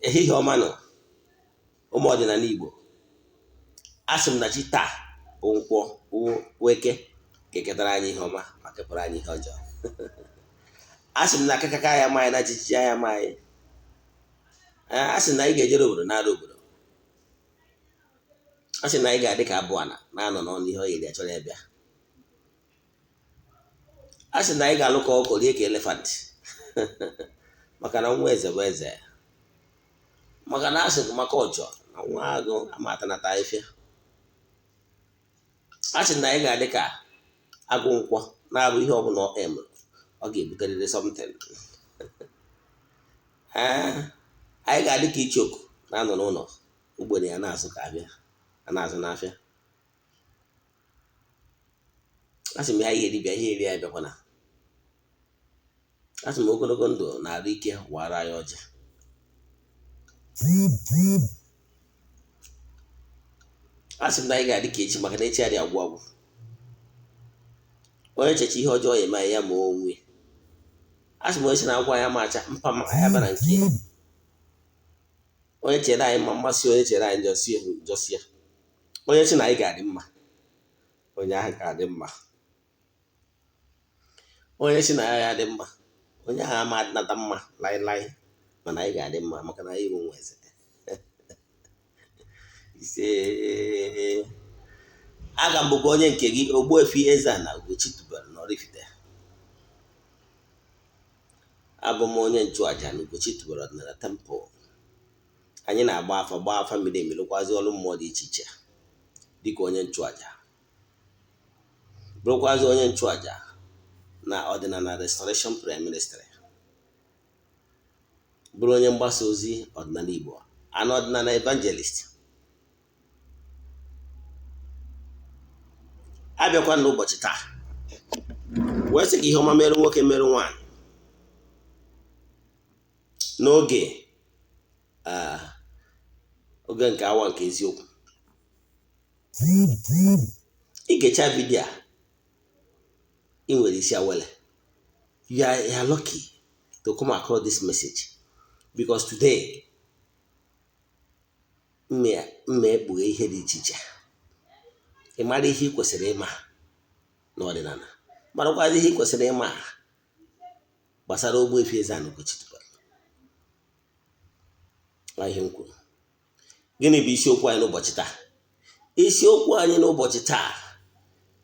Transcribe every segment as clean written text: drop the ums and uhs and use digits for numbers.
ehihie ọma nọ ụmụ ọdịnala Igbo. Asị m na chi taa bụ nkwọ weke ga-eketara anyị ihe ọma ma kepụrụ anyị ihe ọjọọ. Asị m na akakaka ya maanyị na chichi ya maanyị. Asị na anyị ga-ejere obodo na-arụ obodo. Asị na anyị ga-adị ka abụ ana na-anọ n'ọnụ ihe oyiri achọrọ ya bịa. Asị na anyị ga-alụ ka ọkụ rie ka elefant maka na nwa eze bụ eze, maka na asị maka ọjọọ na nwa agụ amata na taifia. Asị na anyị ga-adị ka agụ nkwọ na-abụ ihe ọbụla ọ emere ọ ga-ebuterịrị something. Anyị ga-adị ka ichoku na-anọ n'ụlọ ogbenye ya na-azụ ka abịa a na-azụ n'afịa. Asị m ihe anyị eri bịa ihe eri anyị bịakwana. Asị m ogologo ndụ na-arụ ike wara ya ọjị. Asị m na anyị ga-adị ka echi maka na echi adị agwụ agwụ. Onye cheche ihe ọjọọ ya eme ya ma onwe. Asị m onye si na agwa ya macha mpa ya bara nke ya. Onye chere anyị ma mmasị onye chere anyị njọsi ya. Onye si na anyị ga-adị mma, onye ahụ ga-adị mma. Onye si na ya ga-adị mma, onye ahụ ama adịnata mma laịlaị, mana anyị ga-adị mma maka na anyị bụ nwa eze. Ise aga m bụkwa onye nke gị, Ogbuefi EZE-ANA Ugochi tubelu na oraifite. Abụ m onye nchụaja na Ugochi tubelu ọdịnala temple. Anyị na-agba afa mmiri emi lụkwazị ọrụ mmụọ dị iche iche dịka onye nchụaja, bụrụkwazị onye nchụaja na ọdịnala restoration prayer ministry, bụrụ onye mgbasa ozi ọdịnala Igbo and ọdịnala evangelist. Abịakwa n'ụbọchị taa wee sị ka ihe ọma mere nwoke mere nwaanyị n'oge oge nke awa nke eziokwu. Igecha vidio a ị nwere isi awele. You are lucky to come across this message because today mme ekpughe ihe dị iche iche. Ị mara ihe ị kwesịrị ịma n'ọdịnala, marakwazi ihe ị kwesịrị ịma gbasara Ogbuefi EZE-ANA Ugochi tubelu. Ihe m kwuru. Gịnị bụ isiokwu anyị n'ụbọchị taa? Isiokwu anyị n'ụbọchị taa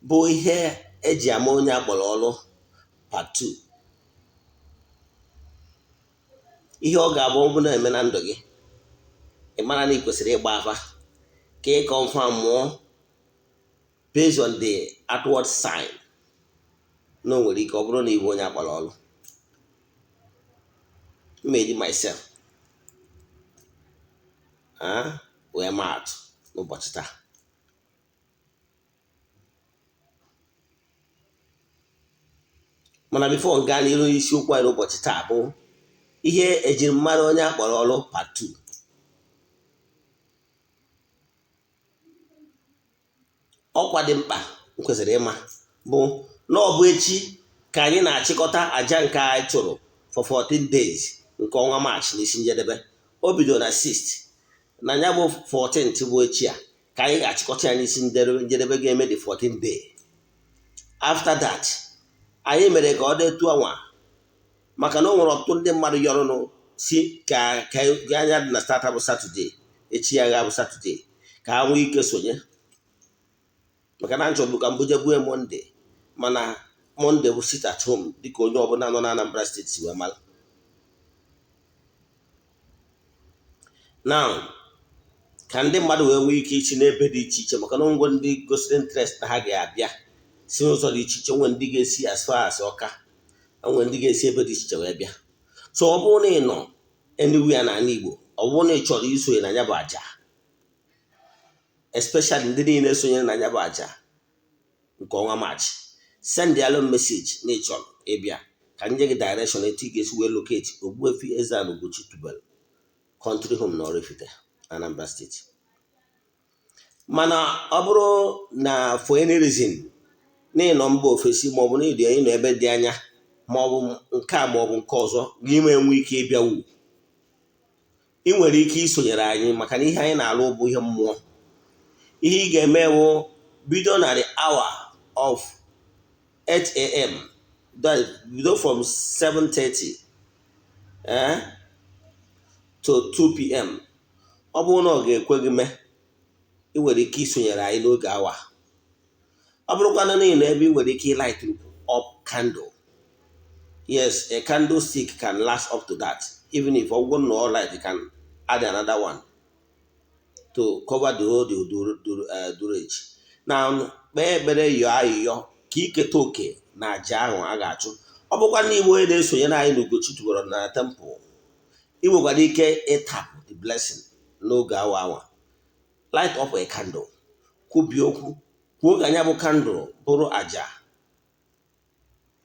bụ ihe eji ama onye akpọrọ ọrụ part 2. Ihe ọ ga-abụ ọ bụla eme na ndụ gị, ị mara na ị kwesịrị ịgba afa ka ị confirm mụọ based on the outward sign na o nwere ike ọ bụrụ na ịbụ onye akpọrọ ọrụ. Mmeji myself wee maa atụ n'ụbọchị taa. Mana before m gaa n'iru isiokwu anyị n'ụbọchị taa bụ ihe ejirimara onye akpọrọ ọrụ part 2. Ọkwa dị mkpa m kwesịrị ịma bụ na ọ bụ echi ka anyị na-achịkọta aja nke anyị chụrụ for 14 days nke ọnwa Maachị n'isi njedebe. O bido na 6th na ya bụ 14th bụ echi a ka anyị ga-achịkọta ya n'isi njedebe ga-eme the 14th day. After that, anyị mere ka ọ dị etu anwa maka na o nwere ọtụtụ ndị mmadụ yọrụnụ si ka anya dị na start bụ Saturday, echi ya ga-abụ Saturday ka ha nwee ike sonye. Maka na nchọbụ ka mbujebue Monday, mana Monday bụ sit at home dịka onye ọbụla nọ na Anambra steeti si wee mara. Now ka ndị mmadụ wee nwee ike ichi n'ebe dị iche iche, maka na ngwe ndị gosiri interest na ha ga-abịa si n'ụzọ dị iche iche. Nwe ndị ga-esi as far as Ọka, nwe ndị ga-esi ebe dị iche iche wee bịa. So ọ bụrụ na ị nọ anywhere n'ala Igbo, ọ bụrụ na ị chọrọ isonye na ya bụ aja, especially ndị niile sonyere na ya bụ aja nke ọnwa Maachị, send yalụ message na ị chọrọ ịbịa ka nye gị direction etu ị ga-esi wee locate Ogbuefi EZE-ANA Ugochi tubelu country home na oraifite, Anambra steeti. Mana ọ bụrụ na for any reason na ịnọ mba ofesi maọbụ na ịnọ ebe dị anya ma ọ bụ nke a ma ọ bụ nke ọzọ gị ma enwe ike ịbịawu. Ị nwere ike isonyere anyị maka na ihe anyị na-alụ bụ ihe mmụọ. Ihe ị ga-eme bụ bido na the hour of 8 a.m. bido from 7:30 to 2 p.m. Ọ bụrụ na ọ ga-ekwe gị mee, ị nwere ike isonyere anyị n'oge awa. Ọ bụrụkwana niile ebe ị nwere ike light up candle. Yes, a candlestick can last up to that. Even if one no light, you can add another one to cover the whole durage. Now, kpee yo ayịyọ ka iketa oke na aja ahụ a ga-achụ. Ọ bụkwa na Igbo na-esonye na anyị n'Ugochi tubelu na temple, ị nwekwara ike ịtapụ the blessing n'oge awa. Light up a candle, kwubi okwu, kwuo ka anya bụ candle bụrụ aja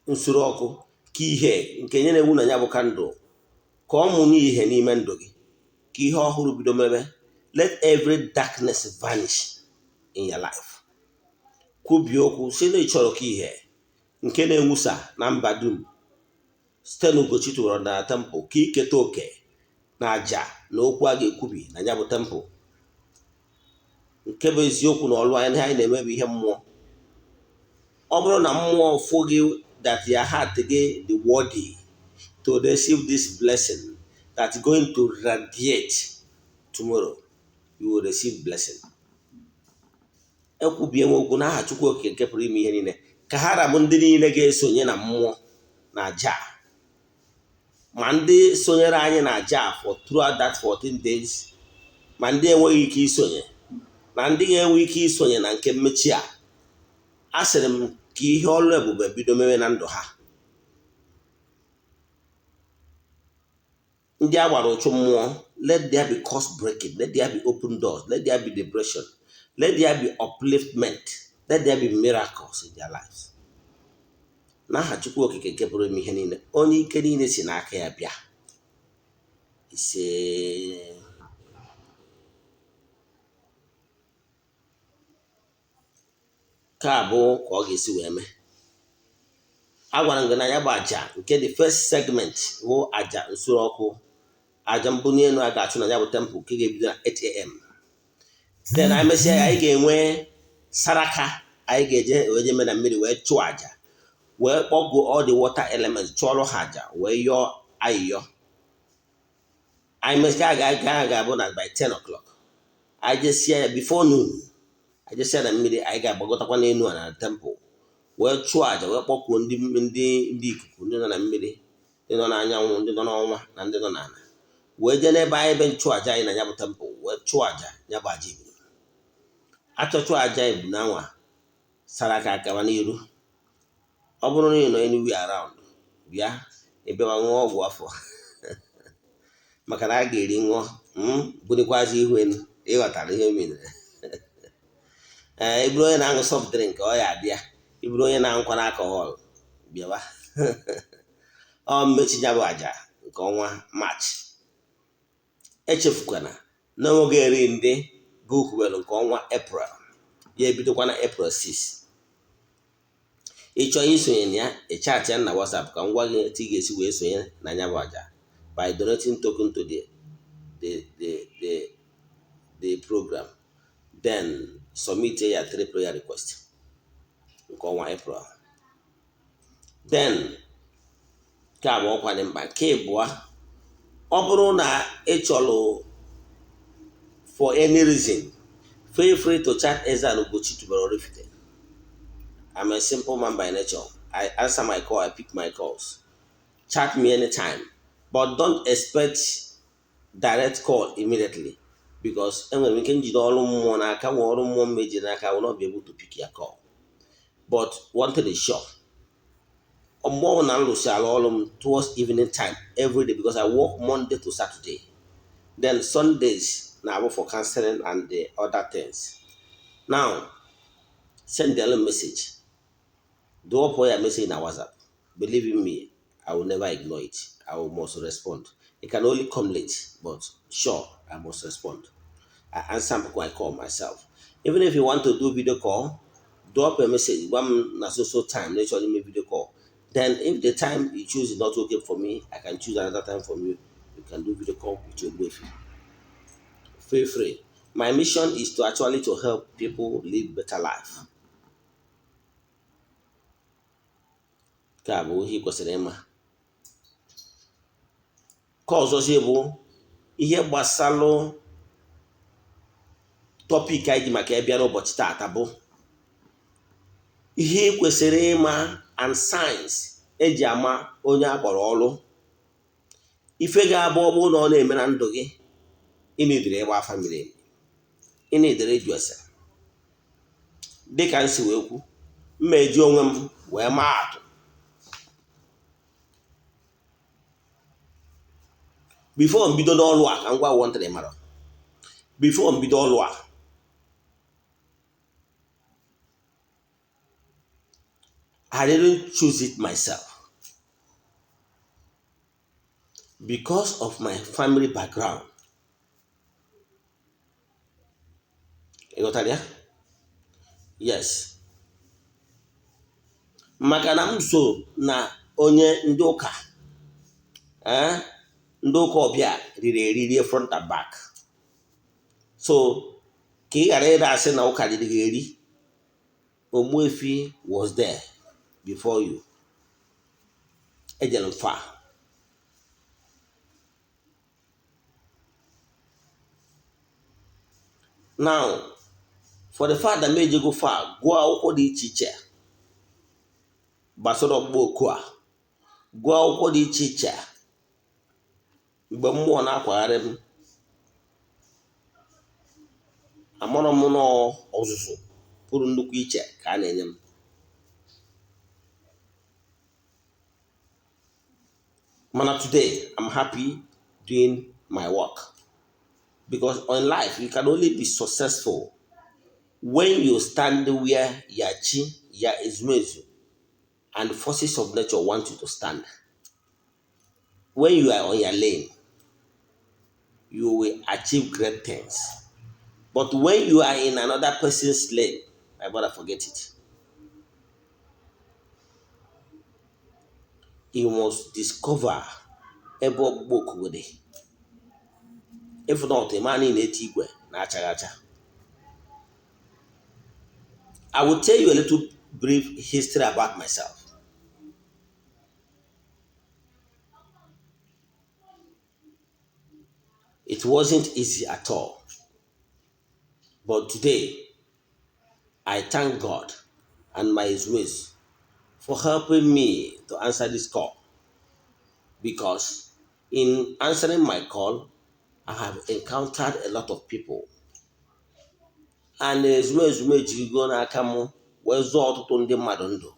nsure ọkụ, ka ihe nke nye na-ewu na ya bụ kandụl ka ọ mụnye ihe n'ime ndụ gị, ka ihe ọhụrụ bido mebe. Let every darkness vanish in your life. Kwubi okwu si na ị chọrọ ka ihe nke na-enwusa na mba dum site n'Ugochi tubelu na temple, ka iketa oke na aja na okwu a ga-ekwubi na ya bụ temple. Nke bụ eziokwu na ọlụ anyị na-eme bụ ihe mmụọ. Ọ bụrụ na mmụọ fụ gị that your heart again the worthy to receive this blessing that's going to radiate tomorrow, you will receive blessing. Ekwubie m okwu n'aha Chukwu Okike nke pụrụ ime ihe niile, ka ha rabụ ndị niile ga-esonye na mmụọ na aja, ma ndị sonyere anyị na aja for throughout that 14 days, ma ndị enweghị ike isonye, na ndị ga-enwe ike isonye na nke mmechi a. Asịrị m ka ihe ọlụ ebube bido mewe na ndụ ha. Ndị a gbara ụchụ mmụọ, let there be curse breaking, let there be open doors, let there be liberation, let there be upliftment, let there be miracles in their lives. N'aha Chukwu Okike nke pụrụ ime ihe niile, onye ike niile si n'aka ya bịa. Ise ka abụ ka ọ ga-esi wee mee. Agwara m gị na ya bụ aja nke the first segment bụ aja nsure ọkụ, aja mbunye elu a ga-achụ na ya bụ temple, nke ga-ebido na 8 a.m. Then anyị mesịa ya, anyị ga-enwe saraka anyị ga-eje wee mee na mmiri wee chụọ aja, wee kpọgo all the water elements, chụọrọ ha aja, wee yọọ ayịyọ. Anyị mesịa ga-abụ na by 10 o'clock. Anyị jesia ya before noon, anyị jesia na mmiri, anyị ga-agbagotakwa n'elu na temple wee chụọ aja, wee kpọkuo ndị ikuku, ndị nọ na mmiri, ndị nọ n'anyanwụ, ndị nọ n'ọnwa na ndị nọ n'ala, wee jee n'ebe anyị ebe nchụ aja anyị na ya bụ temple, wee chụọ aja ya bụ aja ibu. Achọchụ aja ibu na nwa sara aka akawa n'iru. Ọ bụrụ na ị nọ anywhere around, bịa ịbịawa ṅụọ ọgwụ afọ maka na a ga-eri ṅụọ bunikwazi ihu elu. Ịghọtara ihe mere. Ịbụrụ onye na-aṅụ soft drink, ọ ya adị ya. Ịbụrụ onye na-aṅụkwa alcohol, bịawa. Ọ mmechi ya bụ aja nke ọnwa March. Echefukwana na oge eri ndị gụkwubelu nke ọnwa April, ya ebidokwa na April 6. Ị chọọ isonye na ya, ịchatị ya na WhatsApp ka m gwa gị etu ị ga-esi wee sonye na ya bụ aja by donating token to the program, then submit ya 3 prayer request nke ọnwa April. Then ka bụ ọkwa dị mkpa. Nke abụọ, ọ bụrụ na ị chọrọ for any reason, feel free to chat EZE-ANA Ugochi tubelu oraifite. I'm a simple man by nature. I answer my call, I pick my calls. Chat me anytime, but don't expect direct call immediately, because enwere ike njide ọrụ mmụọ n'aka, nwe ọrụ mmụọ mmeji n'aka, will not be able to pick your call. But one thing is sure, more than alụsị towards evening time every day, because I work Monday to Saturday. Then Sundays now for counseling and the other things. Now, send the message. Do up your message in WhatsApp. Believe in me, I will never ignore it. I will must respond. It can only come late, but sure, I must respond. I answer my call myself. Even if you want to do video call, do up a message. One so time, naturally make video call. Then if the time you choose is not okay for me, I can choose another time for you. You can do video call with your Ogbuefi. Feel free. My mission is to actually to help people live better life. Nke a bụ ihe ị kwesịrị ịma. Ka ọzọzie bụ ihe gbasalụ tọpik anyị ji maka ịbịa n'ụbọchị taata bụ ihe ị kwesịrị ịma and signs eji ama onye akpọrọ ọrụ. Ife ga-abụ ọ bụrụ na ọ na-eme na ndụ gị, ị na-edere ịgba afa miri emi, ị na-edere ịjụ ese. Dịka m si wee kwu, mma eji onwe m wee maa atụ. Before mbido n'ọrụ a, ka m gwa wọntịrị mara. Before mbido ọrụ a, I didn't choose it myself. Because of my family background. You got that? Yes. Maka na m so na onye ndị ụka. Ndị ụka ọbịa riri eriri front and back. So, ka ị ghara ịda asị na ụka riri eri, Ogbuefi was there before you. Ejelu far. Now, for the fact that made you go far, gụọ akwụkwọ dị iche iche gbasara ọgbakọ a, gụọ akwụkwọ dị iche iche mgbe mmụọ na-akwagharị m, amụrụ m n'ọzụzụ pụrụ nnukwu iche ka a na-enye m. Mana today, I'm happy doing my work. Because in life, you can only be successful when you stand where your chi, your ezumezu, and the forces of nature want you to stand. When you are on your lane, you will achieve great things. But when you are in another person's lane, my brother, forget it. You must discover a book with it. If not, a man in a tigwe, na-achaghacha. I will tell you a little brief history about myself. It wasn't easy at all. But today, I thank God and my ways for helping me to answer this call. Because in answering my call, I have encountered a lot of people. And ezumezu jiri go n'aka m wee zụọ ọtụtụ ndị mmadụ ndụ.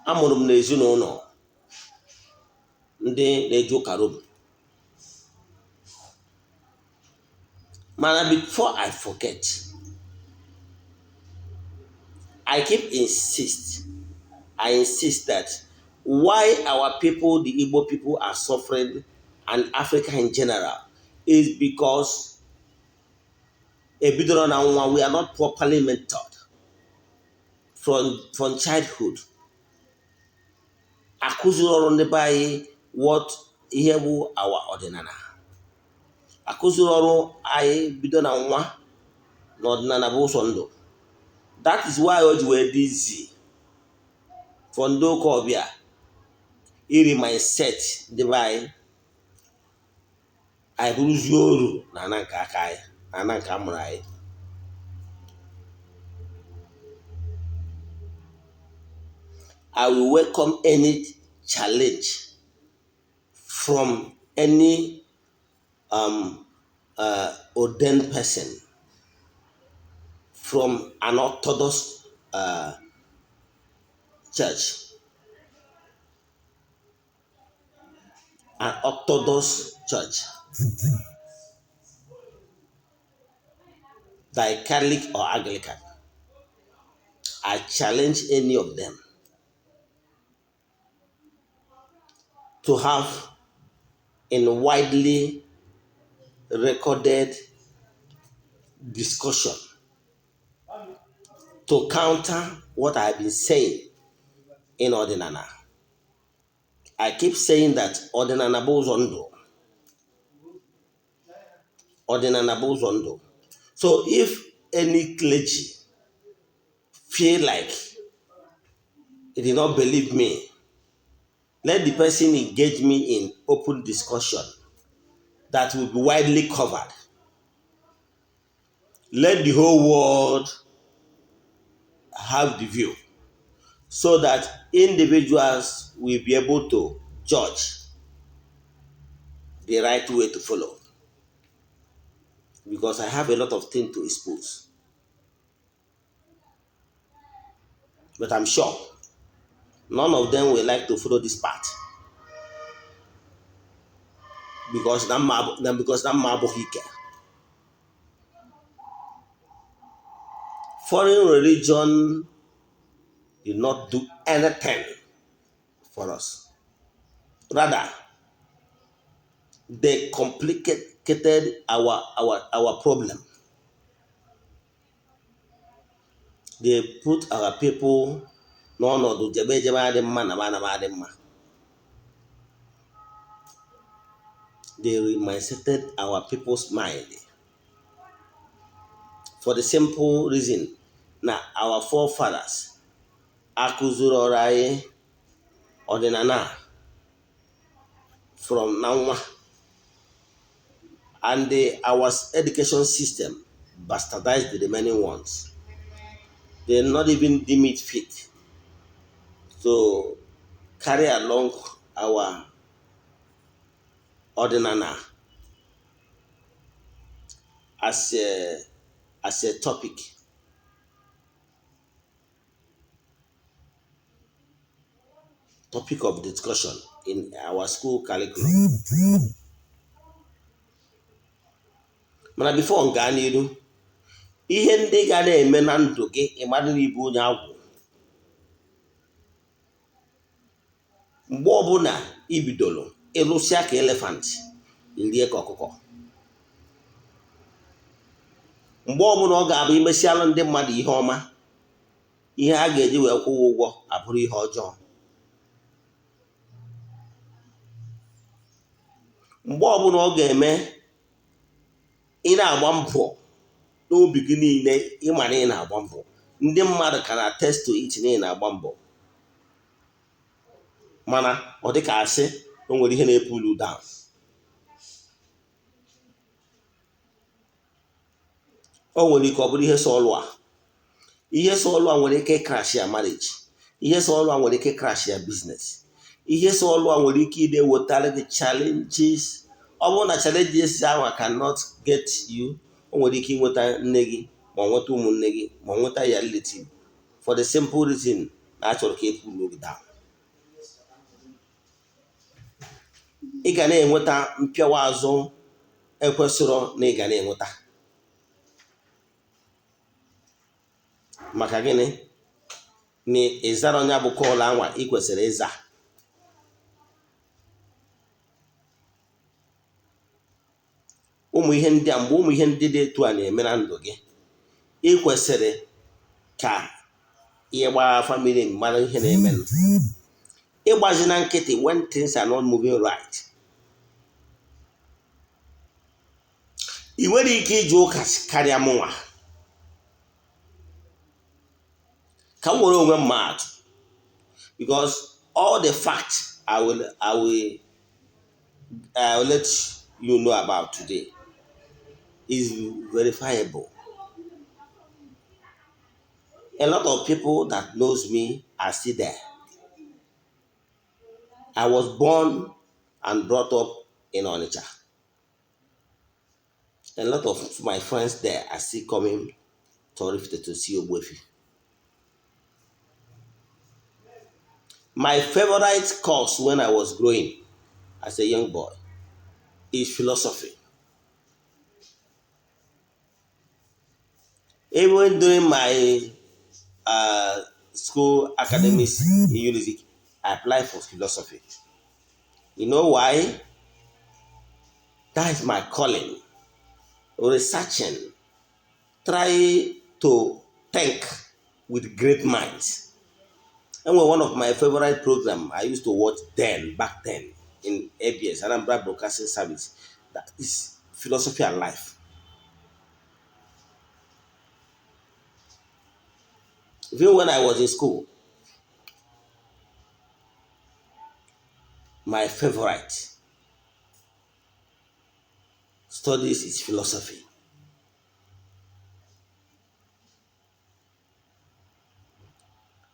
Amụrụ m n'ezinụlọ ndị na-eje ụka Rom. Mana before I forget, I insist that why our people, the Igbo people, are suffering, and Africa in general, is because we are not properly mentored from childhood. Akụziri ọrụ ndị be anyị what ihe bụ our ọdịnala. Akụziri ọrụ anyị bido na nwa na ọdịnala bụ ụzọ ndụ. That is why o ji wee dị easy for ndị ụka ọbịa iri mindset ndị be anyị. I bụrụzie oru na ana nke aka anyị, na ana nke amụrụ anyị. I will welcome any challenge from any ordained person, from an Orthodox church, like Catholic or Anglican. I challenge any of them to have in widely recorded discussion to counter what I've been saying in Ordinana. I keep saying that Ordinana Bozondo. Ordinana Bozondo. So if any clergy feel like he did not believe me, let the person engage me in open discussion that will be widely covered. Let the whole world have the view so that individuals will be able to judge the right way to follow. Because I have a lot of things to expose. But I'm sure none of them will like to follow this path. Because that Mabuhike. Foreign religion did not do anything for us. Rather, they complicated our problem. They put our people n'ọnọdụ jebe adị mma na adị mma. They remitted our people's mind for the simple reason na our forefathers akụziri ọrụ anyị ọdịnala from now, and our education system bastardized the remaining ones. They not even deem it fit to carry along our ordinana as a topic. Topic of discussion in our school curriculum. Mana before ngaa n'iru, ihe ndị ga na-eme na ndụ gị ịmadụ na ibu onye agwụ. Mgbe ọbụla ibidolo ịlụsịa ka elefant, irie ka ọkụkọ. Mgbe ọbụla ọ ga-abụ imesialụ ndị mmadụ ihe ọma, ihe a ga-eji wee kwụwa ụgwọ abụrụ ihe ọjọọ. Mgbe ọbụla ọ ga-eme ị na-agba mbọ n'obi gị niile ịma na ị na-agba mbọ, ndị mmadụ ka na-attest to it na ị na-agba mbọ, mana ọ dị ka asị o nwere ihe na-epulu down. O nwere ike ọ bụrụ ihe so ọlụ a. Ihe so ọlụ a nwere ike crash ya marriage. Ihe so ọlụ a nwere ike crash ya business. Ihe so ọlụ a nwere ike ide wetara the challenges. Ọ bụrụ na challenges ahụ cannot get you, o nwere ike inweta nne gị ma ọ nweta ụmụnne gị ma ọ nweta ya relative, for the simple reason na a chọrọ ka epulu gị down. Ị ga na-enweta mpịawa azụ ekwesịrọ na ị ga na-enweta. Maka gịnị? Na ịzara onye bụ kọl anwa ị kwesịrị ịza. Ụmụ ihe ndị a, mgbe ụmụ ihe ndị dị etu a na-eme na ndụ gị, ị kwesịrị ka ihe gbaa family mara ihe na-eme. Ịgbazi na nkịtị when things are not moving right. Ị nwere ike iji ụka karịa mụnwa. Ka m were onwe mmadụ, because all the facts I will let you know about today is verifiable. A lot of people that knows me are still there. I was born and brought up in Onitsha. A lot of my friends there are still coming to oraifite to see Ogbuefi. My favorite course when I was growing as a young boy is philosophy. Even during my school academics in university, I applied for philosophy. You know why? That is my calling. Researching, try to think with great minds. And one of my favorite program I used to watch back then in ABS, Anambra Broadcasting Service, that is Philosophy and Life. Even when I was in school, my favorite studies is philosophy.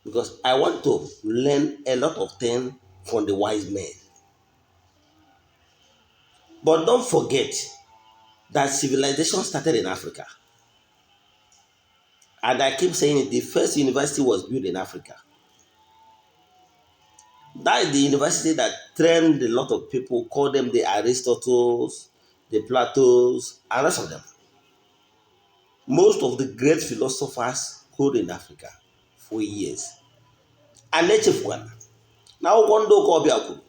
Because I want to learn a lot of things from the wise men. But don't forget that civilization started in Africa. And I keep saying it, the first university was built in Africa. That is the university that trained a lot of people, call them the Aristotles, the Platos, and rest of them. Most of the great philosophers hold in Africa for years. And echefukwana na akwụkwọ ndị ụka ọbịa kwuru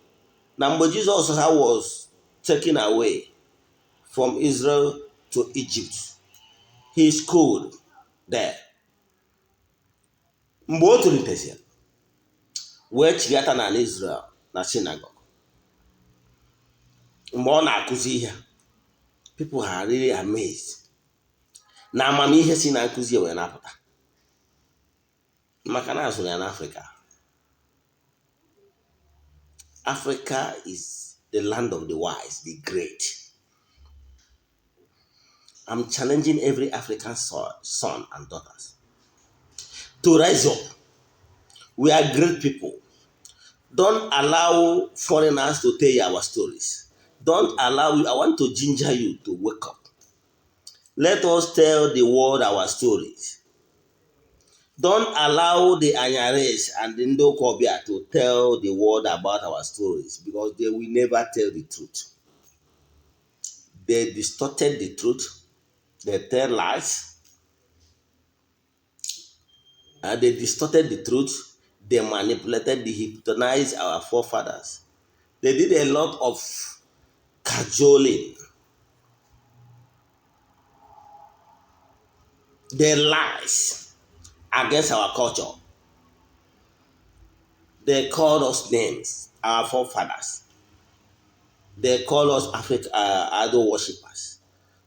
na mgbe Jizọs ha was taken away from Israel to Egypt, he schooled there. Mgbe o tolitesịrị wee chigata n'ala Israel na synagogue, mgbe ọ na-akụzi ihe, people are really amazed na amamihe si na nkụzi wee na-apụta maka na azụrụ ya n'Africa. Africa is the land of the wise, the great. I'm challenging every African son and daughters to rise up. We are great people. Don't allow foreigners to tell you our stories. Don't allow, I want to ginger you to wake up. Let us tell the world our stories. Don't allow the Anyares and the Ndokobia to tell the world about our stories, because they will never tell the truth. They distorted the truth. They tell lies. And they distorted the truth. They manipulated, they hypnotized our forefathers. They did a lot of cajoling. They lies against our culture. They called us names, our forefathers. They call us idol worshippers,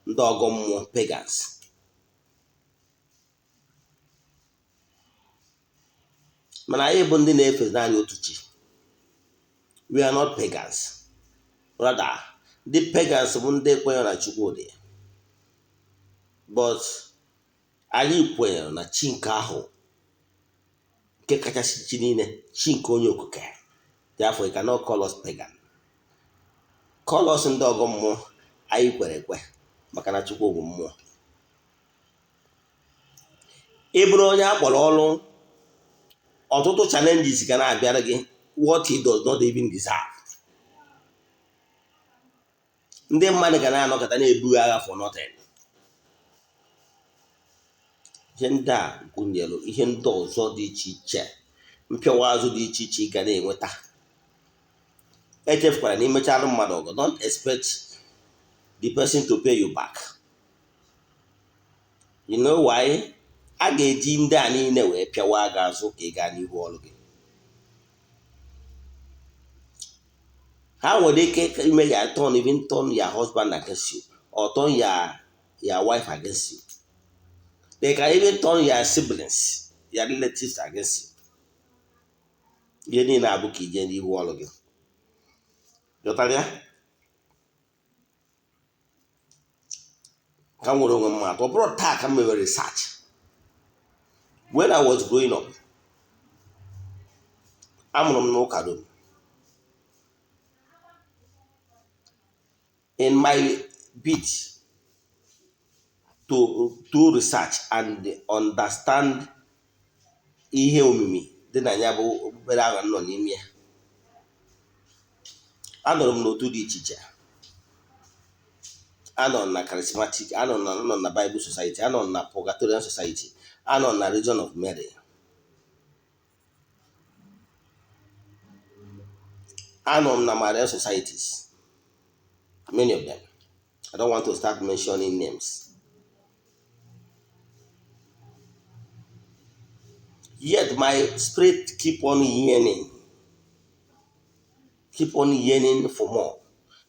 ndị pagans. Mana anyị bụ ndị na-efe naanị otu chi. We are not pagans. Rather, the pagans bụ ndị kwenyere na Chukwu dị. But anyị kwenyere na chi nke ahụ, nke kachasị chi niile, chi nke onye okike. Therefore, you cannot call us pagan. Call us ndị ọgọ mmụọ, anyị kwere ekwe maka na Chukwu bụ mmụọ. Ị bụrụ onye akpọrọ ọrụ, ọtụtụ challenges ga na-abịara gị, what he does not even deserve. Ndị mmadụ ga na-anọkọta na-ebughị agha for nothing. Ihe ndị a gụnyere ihe ndị ọzọ dị iche iche, mpịawa azụ dị iche iche ga na-enweta. Echefukwara na imechalụ mmadụ ọgọ, don't expect the person to pay you back. You know why? A ga-eji ndị a niile wee pịawa gị azụ ka ị gaa n'ihu ọrụ gị. Ha nwere ike ime ya even turn your husband against you, or turn your wife against you. They can even turn your siblings, your relatives against you. Ihe niile abụ ka ije n'ihu ọrụ gị. Jọtara ya? Ka m nwere onwe mmadụ, ọ bụrụ taa ka m mere research. When I was growing up, amụrụ m n'ụka Rome. In my bid to do research and understand ihe omimi dị na ya bụ obere agha nọ n'ime ya, anọrọ m n'otu dị iche iche. Anọ na charismatic, anọ na Bible Society, anọ na Purgatorial Society, anọ na Region of Mary, anọ na Marian societies, many of them. I don't want to start mentioning names. Yet my spirit keep on yearning for more.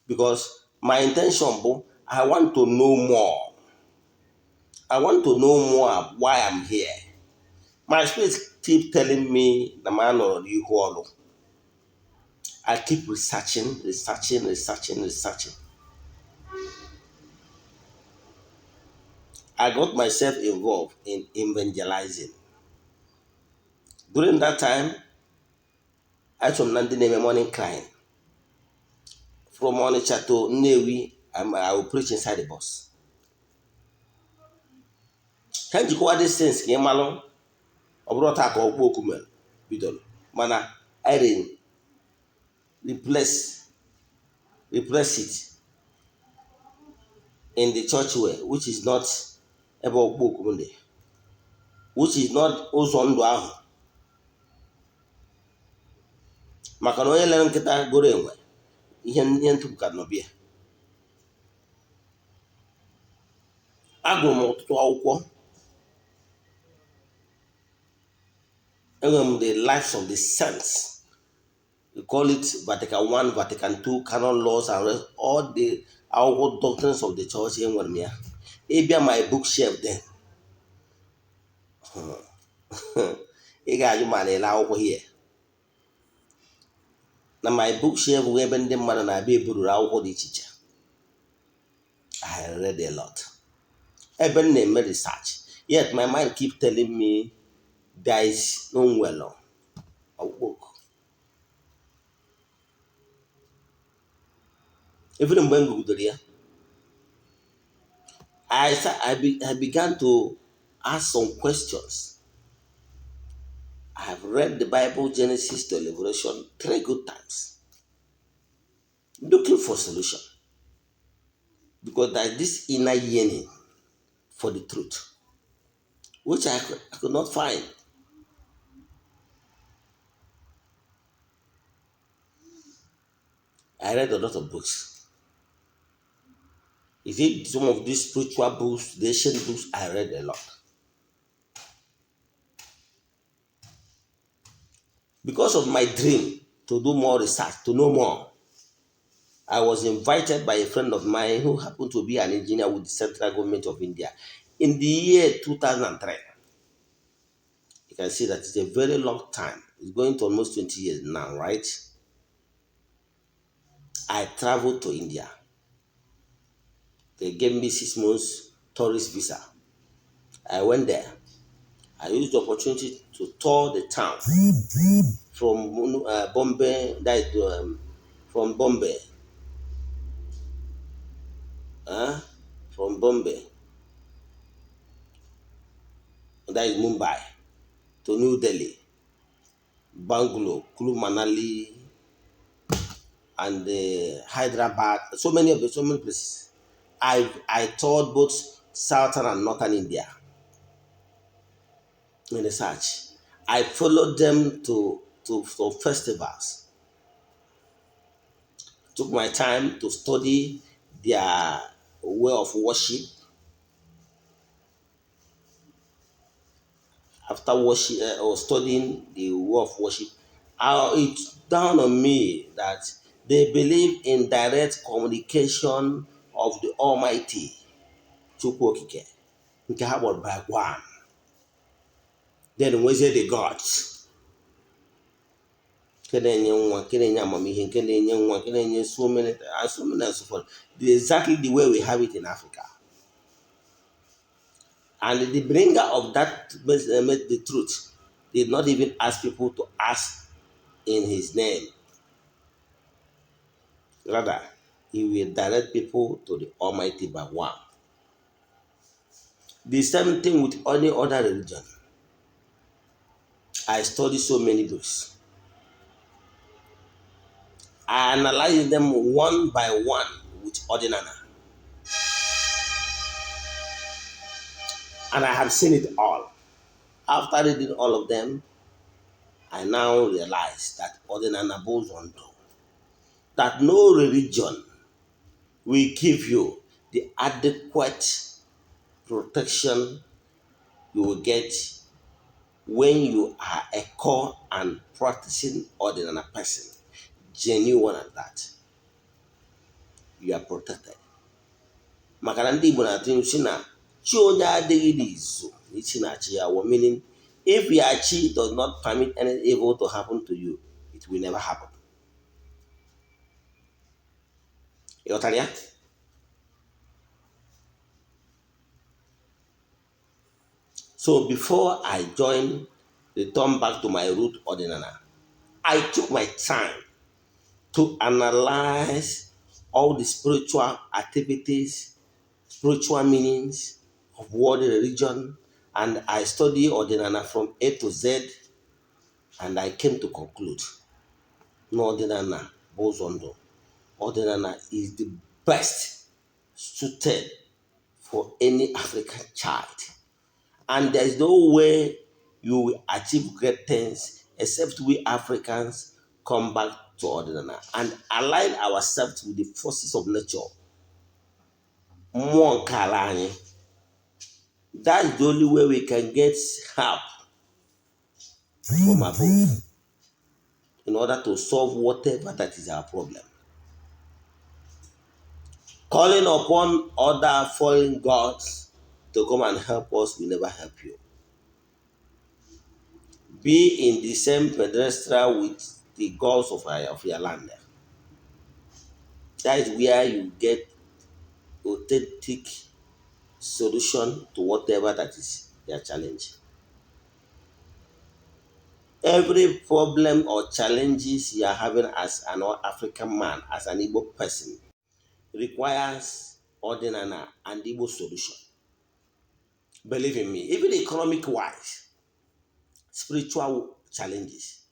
Because my intention, I want to know more. I want to know more why I'm here. My spirit keep telling me the man or you who I keep researching. I got myself involved in evangelizing. During that time, I from Nandi name morning crying. From Onitsha to Nnewi, I will preach inside the bus. Can you go this sense? Malon, or brought up Ogbuefi bidol. Mana, I replace it in the church way, which is not about Ogbuefi, which is not also ndụ ahụ. Maka na onye lere nkịta goro enwe ihe ntụpụ ka nọbịa. Agụrụ m ọtụtụ akwụkwọ. Enwere m the lives of the saints. We call it Vatican I, Vatican II, canon laws, and all the akwụkwọ doctrines of the church. Enwere m ya. Ịbịa my bookshelf then. Ị ga-ajụ ma na-ele akwụkwọ here. Na my bookshelf bụ ebe ndị mmadụ na-abịa ebururu akwụkwọ dị iche iche. I read a lot. Ebe m na-eme research. Yet my mind keep telling me there is no well book. Even mgbe m gụgidere ya, I began to ask some questions. I have read the Bible, Genesis to Revelation, 3 good times, looking for solution. Because there is this inner yearning for the truth, which I could not find. I read a lot of books. Is it some of these spiritual books, the ancient books? I read a lot. Because of my dream to do more research, to know more, I was invited by a friend of mine who happened to be an engineer with the central government of India in the year 2003. You can see that it's a very long time. It's going to almost 20 years now, right? I traveled to India. They gave me 6 months tourist visa. I went there. I used the opportunity to tour the town from Bombay, from Bombay, from Bombay, that is Mumbai, to New Delhi, Bangalore, Kulu Manali, and Hyderabad, so many places. I toured both southern and northern India in research. I followed them to festivals. Took my time to study their way of worship. After worship or studying the way of worship, it dawned on me that they believe in direct communication of the Almighty, Chukwu Okike, nke ha kpọrọ by one. Then we say the gods. Nke na-enye nwa, nke na-enye amamihe, nke na-enye nwa, nke na-enye so many and so forth. Exactly the way we have it in Africa. And the bringer of that the truth did not even ask people to ask in his name. Rather, he will direct people to the Almighty by one. The same thing with any other religion. I study so many books. I analyze them one by one with ordinana. And I have seen it all. After reading all of them, I now realize that ordinana boils on that no religion will give you the adequate protection you will get when you are a core and practicing ordinary person, genuine at that, you are protected. Maka na ndị Igbo na-atụ si na chi onye adịghị n'izu n'isi na chi ya wụ, meaning if your chi does not permit any evil to happen to you, it will never happen. Ịghọtara ya? So before I return back to my root ordinary, I took my time to analyze all the spiritual activities, spiritual meanings of world religion, and I studied ordinary from A to Z, and I came to conclude no ordinary bozondo. Ordinary is the best suited for any African child. And there is no way you will achieve great things except we Africans come back to ordinary and align ourselves with the forces of nature. Mmụọ nke ala anyị. That's the only way we can get help from above in order to solve whatever that is our problem. Calling upon other foreign gods to come and help us will never help you. Be in the same pedestal with the gods of your land. That is where you get authentic solution to whatever that is their challenge. Every problem or challenges you are having as an African man, as an Igbo person, requires ordinary and Igbo solution. Believe in me, even economic wise, spiritual challenges,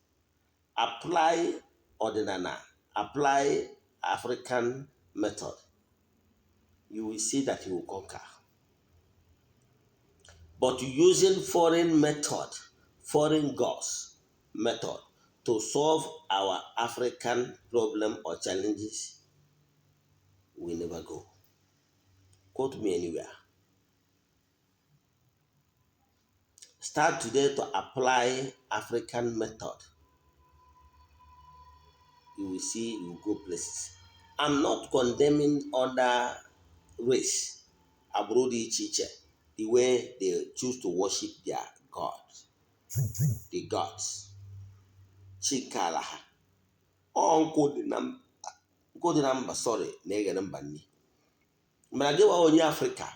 apply ordinary, apply African method, you will see that you will conquer. But using foreign method, foreign gods method to solve our African problem or challenges, we never go. Quote me anywhere. Start today to apply African method. You will see you will go places. I'm not condemning other race, Abrodi Chiche, the way they choose to worship their gods. The gods. Chikalaha. Uncle the number, sorry, nega number ni. But I give onye Africa,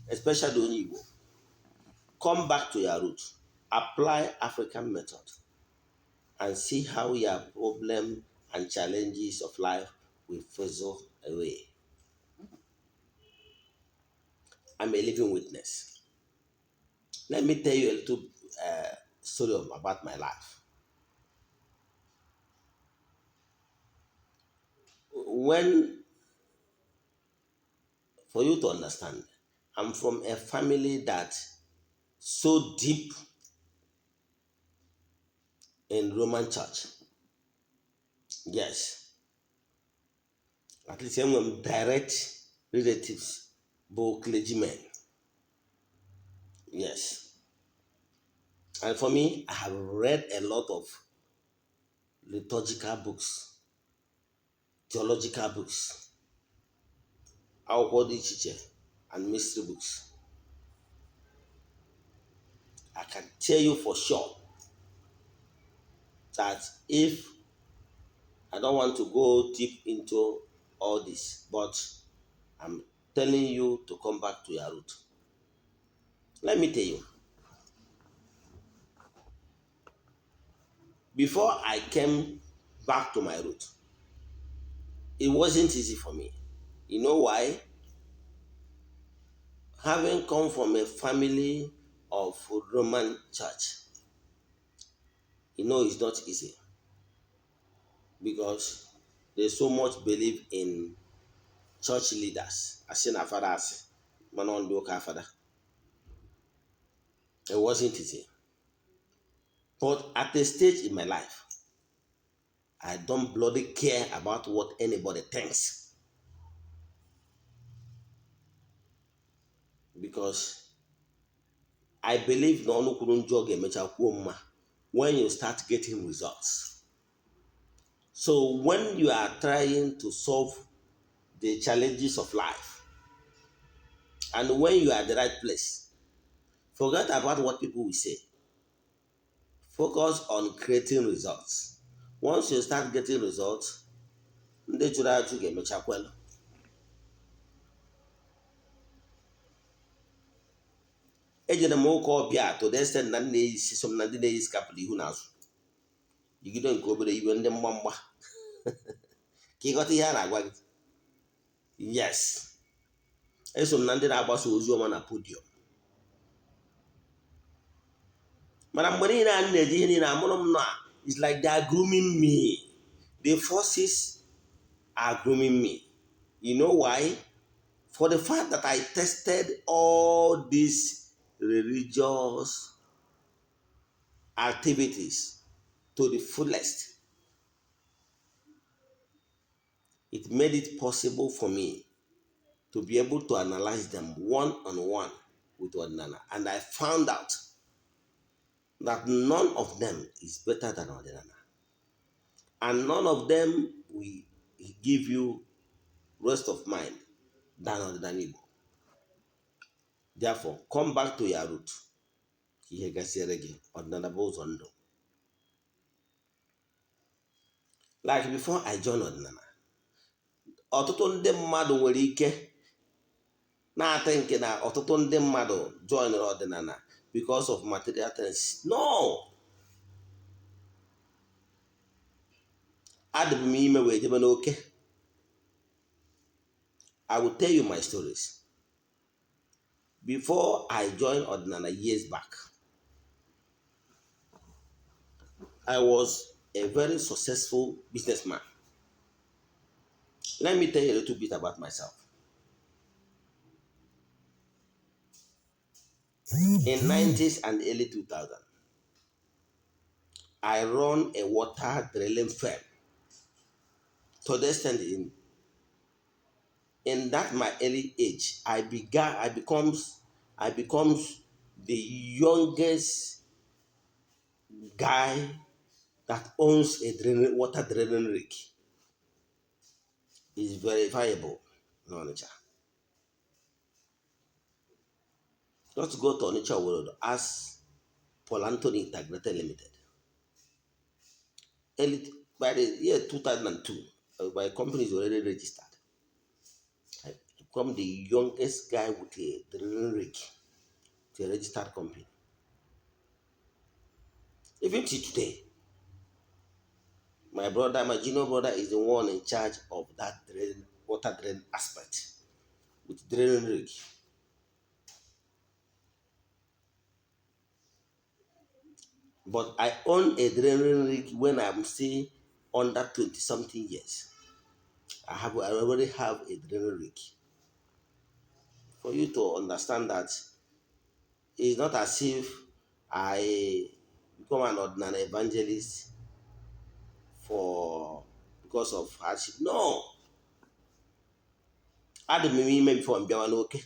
especially onye Igbo. Come back to your roots. Apply African method and see how your problem and challenges of life will fizzle away. I'm a living witness. Let me tell you a little story about my life. For you to understand, I'm from a family that so deep in Roman Church. Yes. At least I'm direct relatives, both clergymen. Yes. And for me, I have read a lot of liturgical books, theological books, outward teacher, and mystery books. I can tell you for sure that if I don't want to go deep into all this, but I'm telling you to come back to your root. Let me tell you, before I came back to my root, it wasn't easy for me. You know why? Having come from a family of Roman church, it's not easy because there's so much belief in church leaders. I seen a father as man on do father. It wasn't easy. But at a stage in my life, I don't bloody care about what anybody thinks. Because I believe na ọnụ kwuru njọ ga-emecha kwuo mma when you start getting results. So when you are trying to solve the challenges of life and when you are at the right place, forget about what people will say. Focus on creating results. Once you start getting results, ndị jụrụ ajụ ga-emecha kwelu. Ejere m ụka ọbịa to the extent na na-eyisi so m na ndị na-eyi skapụl ihu na azụ jigide nke obere iwe ndị mgbamgba ka ịghọta ihe a na-agwa gị. Yes, eso m na ndị na-agbasa ozi ọma na podium, mana mgbe niile a na-eji ihe niile amụrụ m na it's like they are grooming me. The forces are grooming me. You know why? For the fact that I tested all these religious activities to the fullest. It made it possible for me to be able to analyze them one on one with one another. And I found out that none of them is better than ordinary. And none of them will give you rest of mind than ordinary. Therefore, come back to your root. Ihe gasịrị gị ọdịnala bụ ụzọ ndụ. Like before I joined ọdịnala, ọtụtụ ndị mmadụ nwere ike na-ata nke na ọtụtụ ndị mmadụ joined ọdịnala because of material things. No! Adịbụ m ime wee jebe n'oke. I will tell you my stories. Before I joined ọdịnala years back, I was a very successful businessman. Let me tell you a little bit about myself. In 90s and early 2000s, I run a water drilling firm. To the extent in that my early age, I becomes the youngest guy that owns a water drilling rig. Is verifiable in Onitsha. Just go to Onitsha World, ask Paul Anthony Integrated Limited. By the year 2002, my company is already registered. I become the youngest guy with a drilling rig to a registered company. Even till today, my junior brother is the one in charge of that water drilling aspect with drilling rig. But I own a drilling rig when I'm still under 20-something years. I already have a drilling rig. For you to understand that it's not as if I become an ordinary evangelist because of hardship. No. I had me before I'm okay.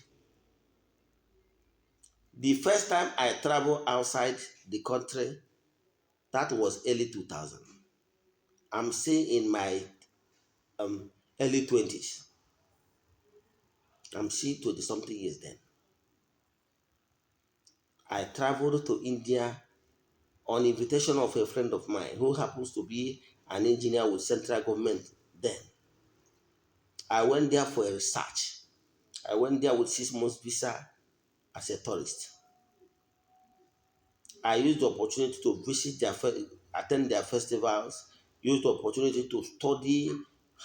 The first time I traveled outside the country, that was early 2000. I'm still in my early 20s. I'm still 20-something years then. I traveled to India on invitation of a friend of mine who happens to be an engineer with central government then. I went there for a research. I went there with 6 months visa as a tourist. I used the opportunity to attend their festivals, used the opportunity to study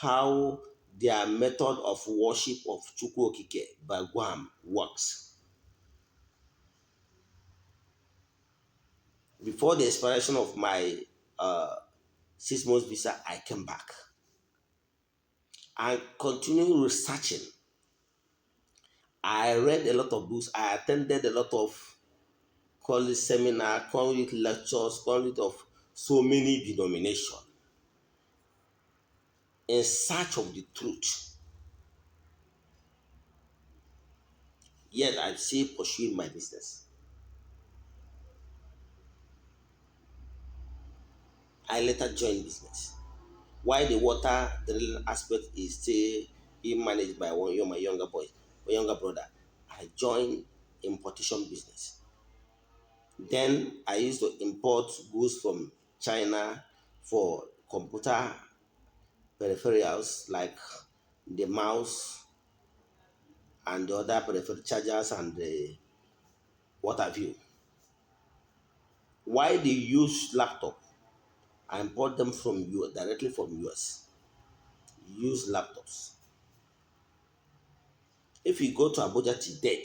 how their method of worship of Chukwu Okike by Guam works. Before the expiration of my 6 months visa, I came back and continued researching. I read a lot of books. I attended a lot of college seminars, college lectures, college of so many denominations in search of the truth. Yet I still pursuing my business. I later joined business. Why the water drilling aspect is still being managed by my younger boy, my younger brother, I joined importation business. Then I used to import goods from China for computer peripherals like the mouse and the other peripheral chargers and the what have you. Why they use laptop? I import them from directly from US. Use laptops. If you go to Abuja today,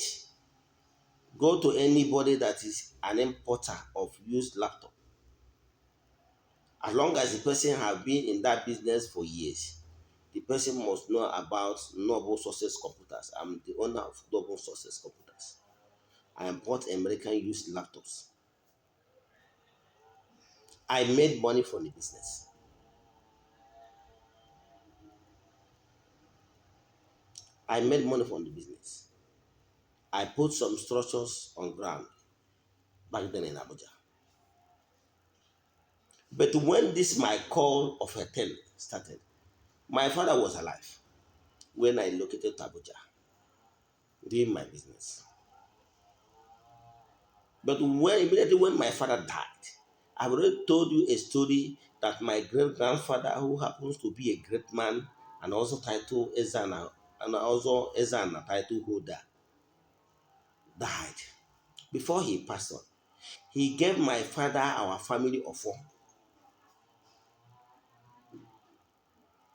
go to anybody that is an importer of used laptop. As long as the person have been in that business for years, the person must know about Noble Sources Computers. I'm the owner of Noble Sources Computers. I import American used laptops. I made money from the business. I made money from the business. I put some structures on ground back then in Abuja. But when this my call of a 10 started, my father was alive when I located to Abuja doing my business. But immediately when my father died, I've already told you a story that my great grandfather, who happens to be a great man and also title EZE-ANA and also EZE-ANA title holder, died. Before he passed on, he gave my father our family offer.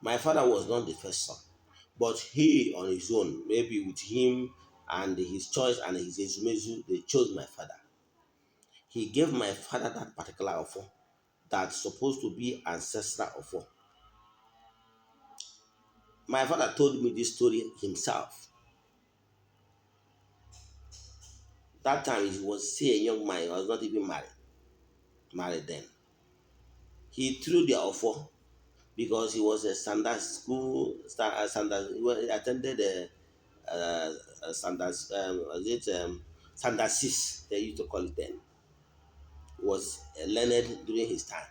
My father was not the first son, but he on his own, maybe with him and his choice and his ezumezu, they chose my father. He gave my father that particular offer that's supposed to be ancestral offer. My father told me this story himself. That time he was still a young man, he was not even married then. He threw the offer because he was a standard school, standard, he attended standard, was it standard 6, they used to call it then. He was learned during his time.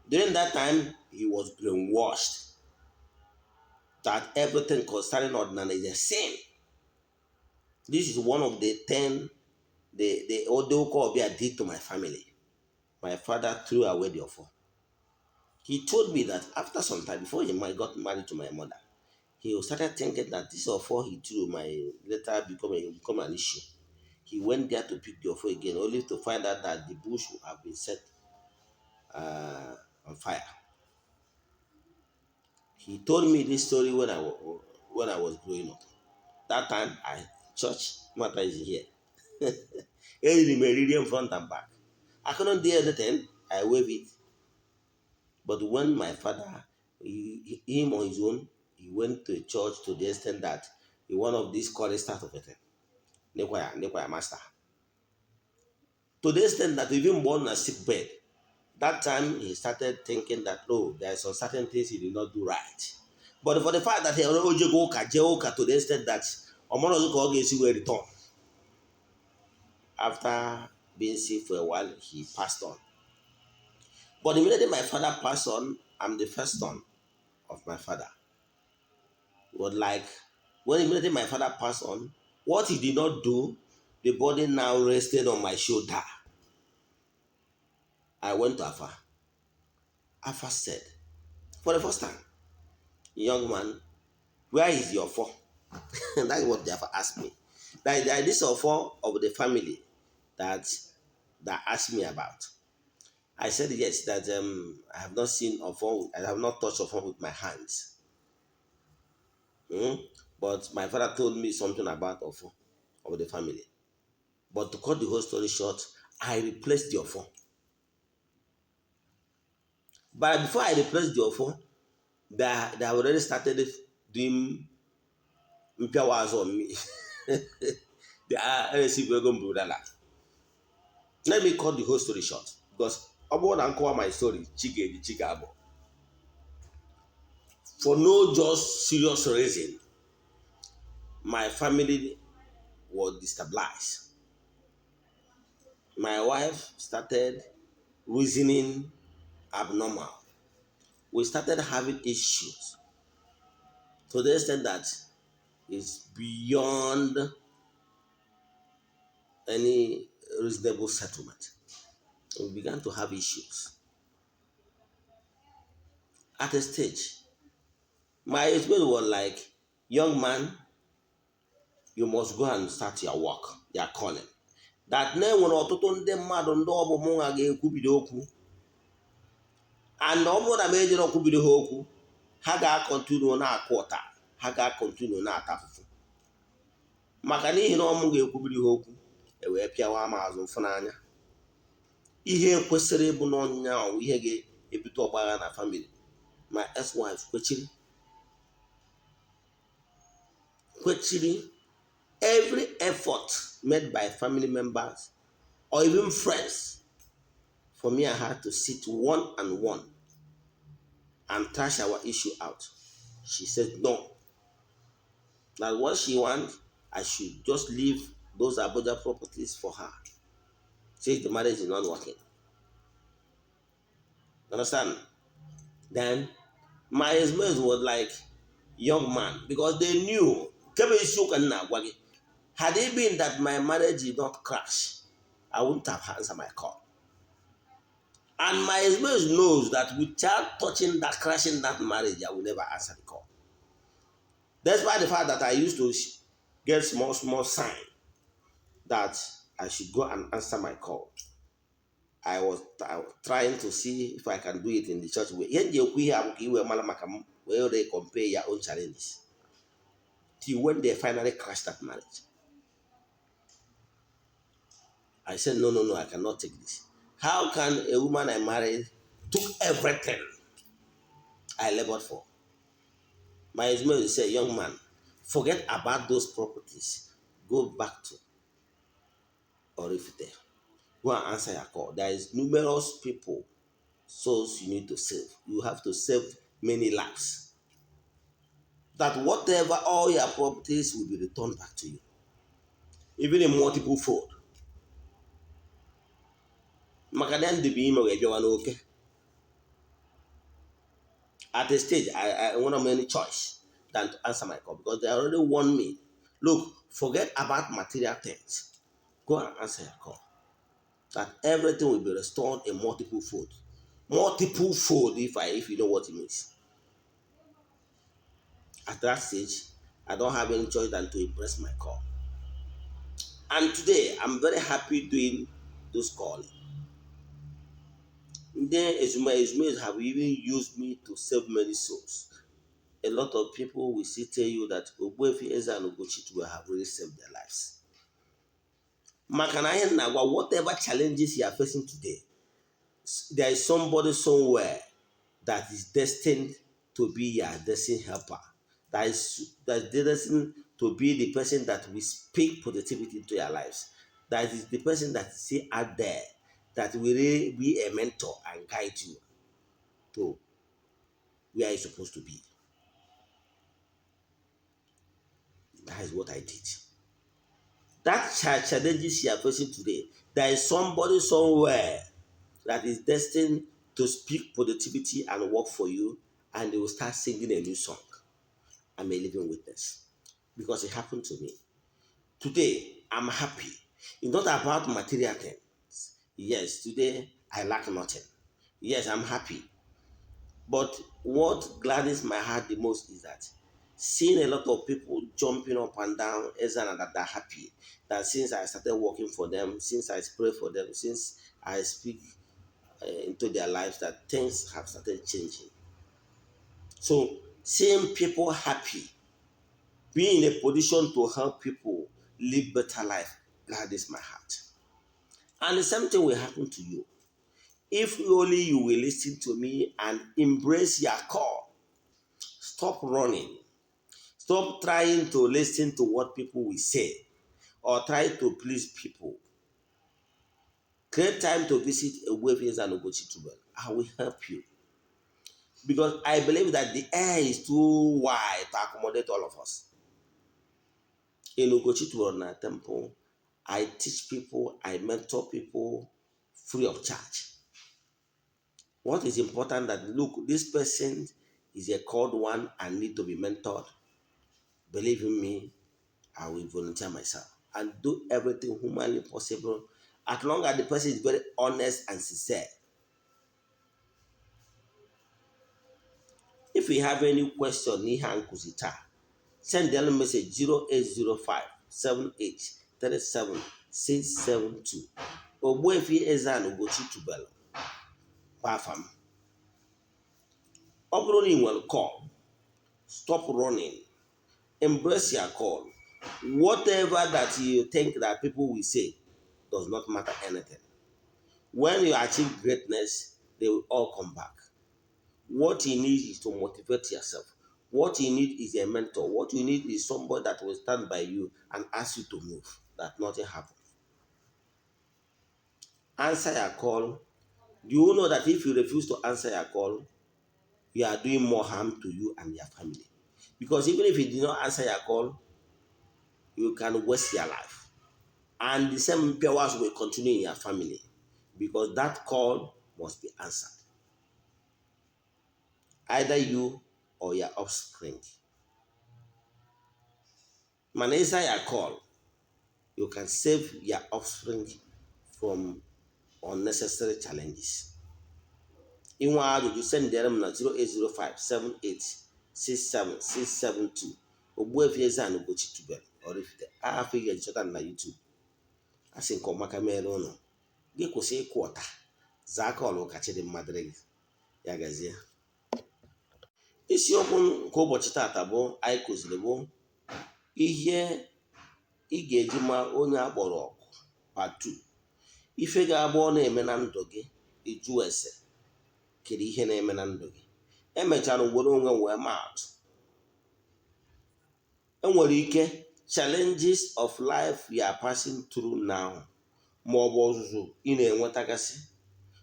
During that time, he was brainwashed that everything concerning ordinary is the same. This is one of the 10 the Odoko Obia did to my family. My father threw away the offer. He told me that after some time, before got married to my mother, he started thinking that this offer he threw might later become an issue. He went there to pick the offer again, only to find out that the bush would have been set on fire. He told me this story when I was growing up. That time, church matter is here. Every front and back. I couldn't do anything. I waved it. But when my father, him on his own, he went to a church to the extent that he one of these choristers of it, Nekwaya master. To the extent that even born a sick bed, that time he started thinking that no, there are some certain things he did not do right. But for the fact that he already go to the extent that Omonozuko will return. After being sick for a while, he passed on. But immediately my father passed on, I'm the first son of my father. Was like when immediately my father passed on, what he did not do, the body now rested on my shoulder. I went to Afa. Afa said, for the first time, young man, where is your four? That's what the Afa asked me. That this offer of the family that asked me about. I said yes, that I have not seen offer, I have not touched offer with my hands. But my father told me something about offer of the family. But to cut the whole story short, I replaced the offer. But before I replaced the offer, they already started doing mpiawas on me. They are Let me cut the whole story short because I want to uncover my story. For no just serious reason, my family was destabilized. My wife started reasoning abnormal. We started having issues to the extent that it's beyond any reasonable settlement. We began to have issues. At a stage, my husband was like, young man, you must go and start your work, your calling. That na enwere ọtụtụ ndị mmadụ ndị ọ bụ mụ nwa ga-ekwubido okwu, and ọ bụrụ na m ejiri okwubido ha okwu, ha ga-akọntinu na-akụ ụta, ha ga-akọntinu na-ata afụfụ, maka n'ihi na ọmụ ga-ekwubiri ha okwu ewee pịawa m azụ mfụ n'anya. Ihe kwesịrị ịbụ n'ọnya ọwụ ihe ga-ebute ọgbagha na family. My ex-wife kwechiri every effort made by family members or even friends for me and her to sit one on one and trash our issue out. She said no. That what she wants, I should just leave those Abuja properties for her. Since the marriage is not working. Understand? Then my husband was like, young man, because they knew, had it been that my marriage did not crash, I wouldn't have answered my call. And my husband knows that without touching that, crashing that marriage, I will never answer the call. Despite the fact that I used to get small sign that I should go and answer my call. I was trying to see if I can do it in the church way. Where they compare your own challenges. Till when they finally crashed that marriage. I said, no, I cannot take this. How can a woman I married took everything I labored for? My husband said, young man, forget about those properties. Go back to oraifite. Go and answer your call. There is numerous people, souls you need to save. You have to save many lives. That whatever, all your properties will be returned back to you. Even in multiple fold. At a stage, I want to make any choice than to answer my call because they already warned me. Look, forget about material things. Go and answer your call. That everything will be restored in multiple fold. Multiple fold, if you know what it means. At that stage, I don't have any choice than to embrace my call. And today, I'm very happy doing those calling. Then Ezume have even used me to save many souls. A lot of people will still tell you that Ogbuefi EZE-ANA Ugochi have really saved their lives. Whatever challenges you are facing today, there is somebody somewhere that is destined to be your destiny helper. That is destined to be the person that will speak positivity into your lives. That is the person that is still out there that will really be a mentor and guide you to where you're supposed to be. That is what I did. That challenges you are facing today, there is somebody somewhere that is destined to speak positivity and work for you, and they will start singing a new song. I'm a living witness because it happened to me. Today, I'm happy. It's not about material things. Yes, today I lack nothing. Yes, I'm happy. But what gladdens my heart the most is that seeing a lot of people jumping up and down, that they're happy. That since I started working for them, since I pray for them, since I speak into their lives, that things have started changing. So seeing people happy, being in a position to help people live better life, gladdens my heart. And the same thing will happen to you. If only you will listen to me and embrace your call. Stop running. Stop trying to listen to what people will say or try to please people. Create time to visit Ogbuefi EZE-ANA Ugochi. I will help you. Because I believe that the air is too wide to accommodate all of us. In Ugochi Temple, I teach people, I mentor people free of charge. What is important that, look, this person is a called one and need to be mentored. Believe in me, I will volunteer myself and do everything humanly possible as long as the person is very honest and sincere. If you have any question, send them message 0805-7837-672. Ogbuefi EZE-ANA Ugochi tubelu. Pafam. Ọ bụrụ na ị nwere call, stop running. Embrace your call. Whatever that you think that people will say does not matter anything. When you achieve greatness, they will all come back. What you need is to motivate yourself. What you need is a mentor. What you need is somebody that will stand by you and ask you to move, that nothing happens. Answer your call. Do you know that if you refuse to answer your call, you are doing more harm to you and your family? Because even if you did not answer your call, you can waste your life. And the same powers will continue in your family because that call must be answered. Either you or your offspring. Man, answer your call. You can save your offspring from unnecessary challenges. Inwe ajụjụ sendere m na 08057867672. Ogbuefi EZE-ANA Ugochi tubelu oraifite. Afọ ị ga-echọta na YouTube. Asị nke ọma ka mere ụnụ. Gị kwụsị ịkụ ọta. Zaa kọlụ ka chi dị mma dịrị gị. Ya gazie. Isiokwu nke ụbọchị tata bụ anyị kụziri bụ ihe ị ga-eji ma onye akpọrọ ọkụ part 2. Ife ga-abụ ọ na-eme na ndụ gị, ịjụ ese kedu ihe na-eme na ndụ gị. Emechara were onwe wee maa atụ. Enwere ike challenges of life you are passing through now ma ọ bụ ọzụzụ ị na-enwetagasị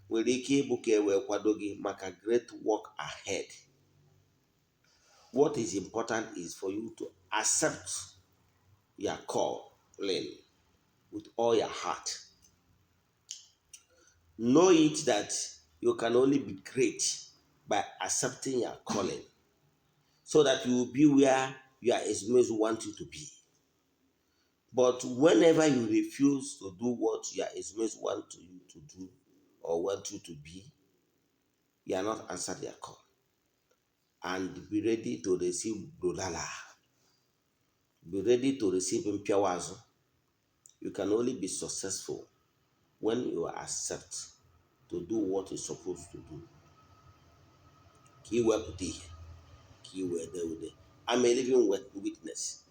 nwere ike ịbụ ka e wee kwado gị maka great work ahead. What is important is for you to accept your calling with all your heart. Know it that you can only be great by accepting your calling so that you will be where your enemies want you to be. But whenever you refuse to do what your enemies want you to do or want you to be, you are not answered their call. And be ready to receive brodala. Be ready to receive mpiawazo. You can only be successful when you accept to do what you're supposed to do. I'm a living witness.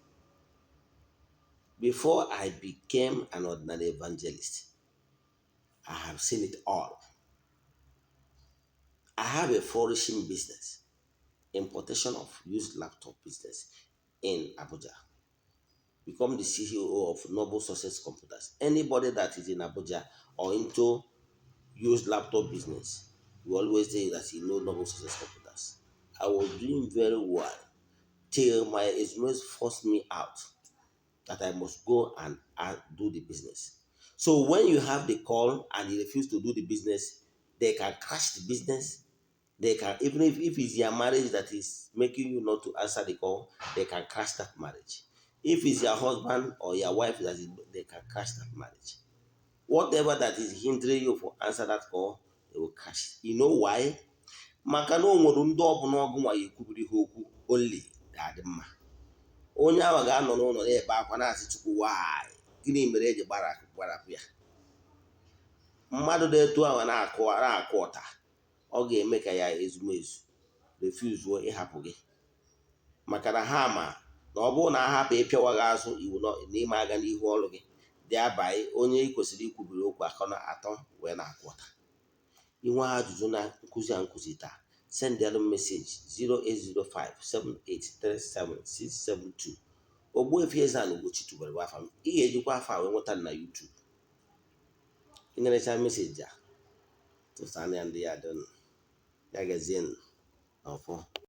Before I became an ordinary evangelist, I have seen it all. I have a flourishing business, importation of used laptop business in Abuja. Become the CEO of Noble Success Computers. Anybody that is in Abuja or into used laptop business, you always say that you know Noble Success Computers. I was doing very well till my enemies forced me out that I must go and do the business. So when you have the call and you refuse to do the business, they can crash the business. They can, even if it's your marriage that is making you not to answer the call, they can crash that marriage. If it's your husband or your wife that is, they can crash that marriage. Whatever that is hindering you for answer that call, they will crash it. You know why? Maka na o nwere ndị ọbụla ọgụ nwa ya ekwubiri ha okwu only ga-adị mma. Onye ahụ ga-anọ n'ụlọ na-ebe akwa na-asị Chukwu nwanyị gịnị mere eji gbarapụ ya. Mmadụ dị etu ahụ na-akụ ọta, ọ ga-eme ka ya ezumezu refuse ịhapụ gị. Maka na ha ma na ọ bụrụ na ahapụ ịpịawa gị azụ iwu n'ime aga n'ihu ọrụ gị, dị abalị onye ị kwesịrị ikwubiri okwu akọ na atọ wee na-akụ ọta. Inwe ajụjụ na nkụzi taa, send them message 08057837672. Ogbuefi EZE-ANA Ugochi tubelu afa m. Ị ga-ejikwa afa wee nweta na YouTube. Ị na-erecha meseji a tụsana ya ndị ya dị ya gazie n'ọfọ.